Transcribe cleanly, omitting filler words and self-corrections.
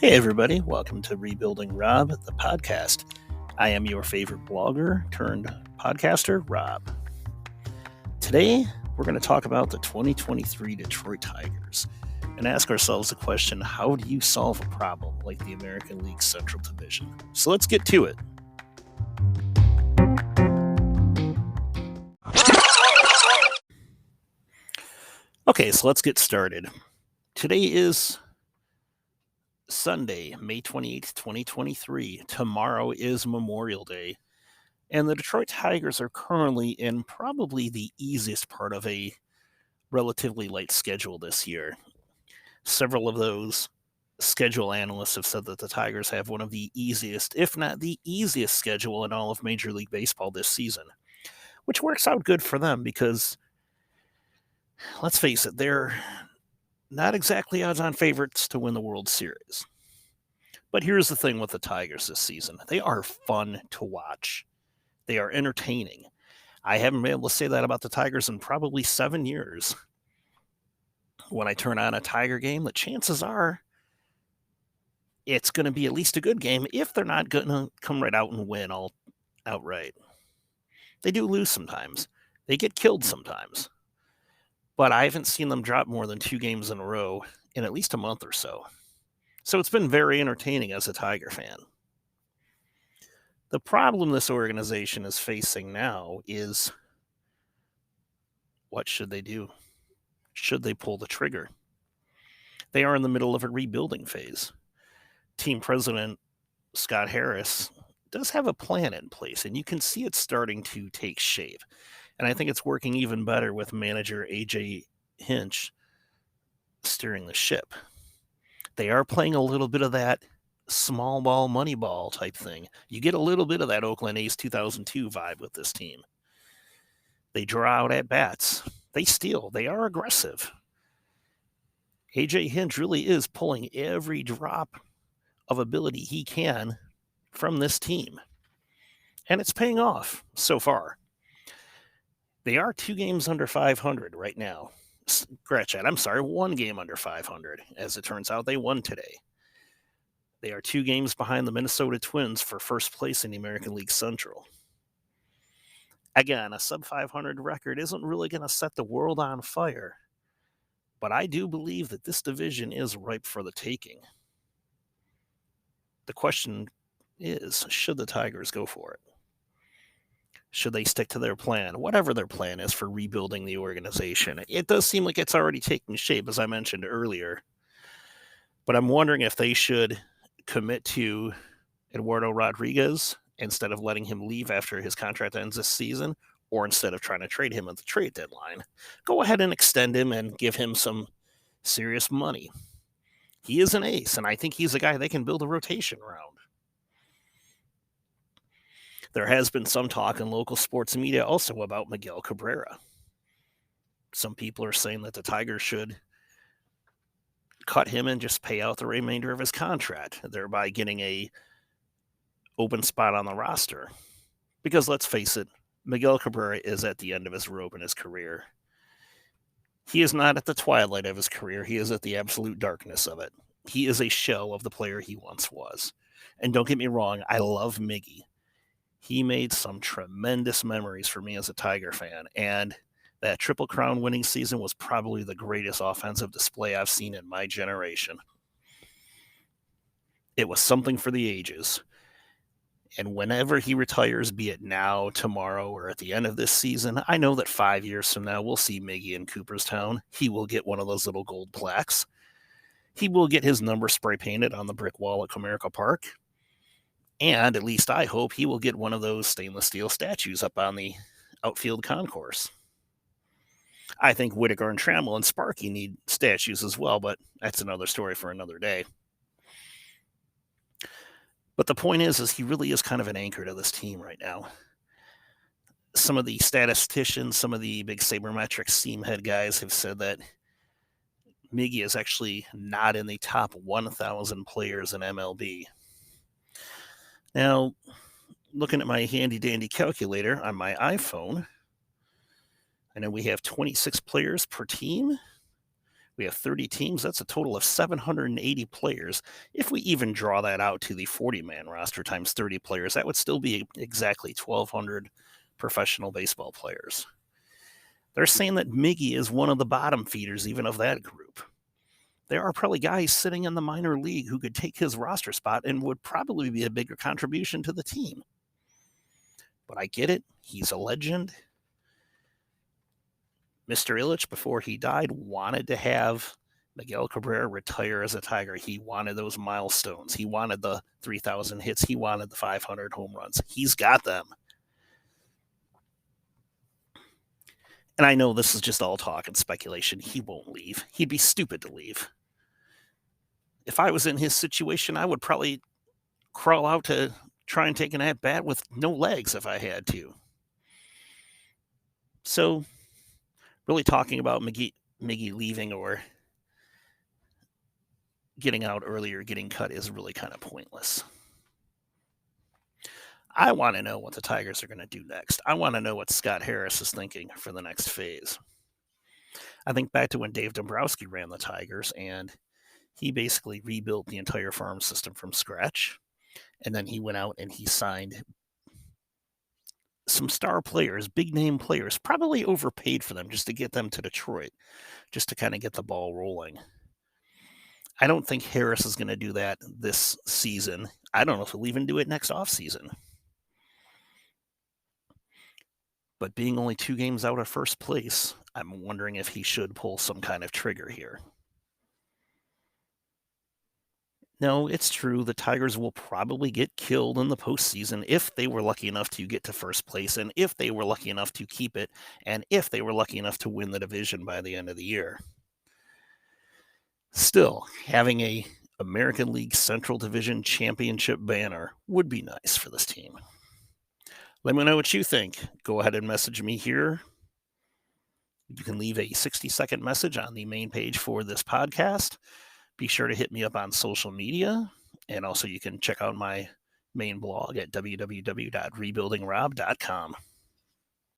Hey, everybody, welcome to Rebuilding Rob, the podcast. I am your favorite blogger turned podcaster, Rob. Today, we're going to talk about the 2023 Detroit Tigers and ask ourselves the question, how do you solve a problem like the American League Central Division? So let's get to it. Okay, so let's get started. Today is Sunday, May 28th, 2023. Tomorrow is Memorial Day. And the Detroit Tigers are currently in probably the easiest part of a relatively light schedule this year. Several of those schedule analysts have said that the Tigers have one of the easiest, if not the easiest, schedule in all of Major League Baseball this season, which works out good for them because, let's face it, they're not exactly odds-on favorites to win the World Series. But here's the thing with the Tigers this season. They are fun to watch. They are entertaining. I haven't been able to say that about the Tigers in probably 7 years. When I turn on a Tiger game, the chances are it's going to be at least a good game if they're not going to come right out and win all outright. They do lose sometimes. They get killed sometimes. But I haven't seen them drop more than 2 games in a row in at least a month or so. So it's been very entertaining as a Tiger fan. The problem this organization is facing now is, what should they do? Should they pull the trigger? They are in the middle of a rebuilding phase. Team president Scott Harris does have a plan in place, and you can see it starting to take shape. And I think it's working even better with manager AJ Hinch steering the ship. They are playing a little bit of that small ball, money ball type thing. You get a little bit of that Oakland A's 2002 vibe with this team. They draw out at bats. They steal. They are aggressive. AJ Hinch really is pulling every drop of ability he can from this team. And it's paying off so far. They are 2 games under 500 right now. Scratch that. I'm sorry, 1 game under 500. As it turns out, they won today. They are 2 games behind the Minnesota Twins for first place in the American League Central. Again, a sub-500 record isn't really going to set the world on fire, but I do believe that this division is ripe for the taking. The question is, should the Tigers go for it? Should they stick to their plan, whatever their plan is for rebuilding the organization? It does seem like it's already taking shape, as I mentioned earlier, but I'm wondering if they should commit to Eduardo Rodriguez instead of letting him leave after his contract ends this season, or instead of trying to trade him at the trade deadline, go ahead and extend him and give him some serious money. He is an ace, and I think he's a guy they can build a rotation around. There has been some talk in local sports media also about Miguel Cabrera. Some people are saying that the Tigers should cut him and just pay out the remainder of his contract, thereby getting a open spot on the roster. Because let's face it, Miguel Cabrera is at the end of his rope in his career. He is not at the twilight of his career. He is at the absolute darkness of it. He is a shell of the player he once was. And don't get me wrong, I love Miggy. He made some tremendous memories for me as a Tiger fan, and that Triple Crown winning season was probably the greatest offensive display I've seen in my generation. It was something for the ages. And whenever he retires, be it now, tomorrow, or at the end of this season, I know that 5 years from now, we'll see Miggy in Cooperstown. He will get one of those little gold plaques. He will get his number spray painted on the brick wall at Comerica Park. And at least I hope he will get one of those stainless steel statues up on the outfield concourse. I think Whitaker and Trammell and Sparky need statues as well, but that's another story for another day. But the point is he really is kind of an anchor to this team right now. Some of the statisticians, some of the big sabermetric seam head guys have said that Miggy is actually not in the top 1,000 players in MLB. Now, looking at my handy-dandy calculator on my iPhone, I know we have 26 players per team. We have 30 teams. That's a total of 780 players. If we even draw that out to the 40-man roster times 30 players, that would still be exactly 1,200 professional baseball players. They're saying that Miggy is one of the bottom feeders even of that group. There are probably guys sitting in the minor league who could take his roster spot and would probably be a bigger contribution to the team. But I get it. He's a legend. Mr. Ilitch, before he died, wanted to have Miguel Cabrera retire as a Tiger. He wanted those milestones. He wanted the 3,000 hits. He wanted the 500 home runs. He's got them. And I know this is just all talk and speculation. He won't leave. He'd be stupid to leave. If I was in his situation, I would probably crawl out to try and take an at-bat with no legs if I had to. So, really talking about Miggy leaving or getting out early or getting cut is really kind of pointless. I want to know what the Tigers are going to do next. I want to know what Scott Harris is thinking for the next phase. I think back to when Dave Dombrowski ran the Tigers, and he basically rebuilt the entire farm system from scratch. And then he went out and he signed some star players, big name players, probably overpaid for them just to get them to Detroit, just to kind of get the ball rolling. I don't think Harris is going to do that this season. I don't know if he'll even do it next offseason. But being only 2 games out of first place, I'm wondering if he should pull some kind of trigger here. No, it's true. The Tigers will probably get killed in the postseason if they were lucky enough to get to first place, and if they were lucky enough to keep it, and if they were lucky enough to win the division by the end of the year. Still, having a American League Central Division Championship banner would be nice for this team. Let me know what you think. Go ahead and message me here. You can leave a 60-second message on the main page for this podcast. Be sure to hit me up on social media. And also you can check out my main blog at www.rebuildingrob.com.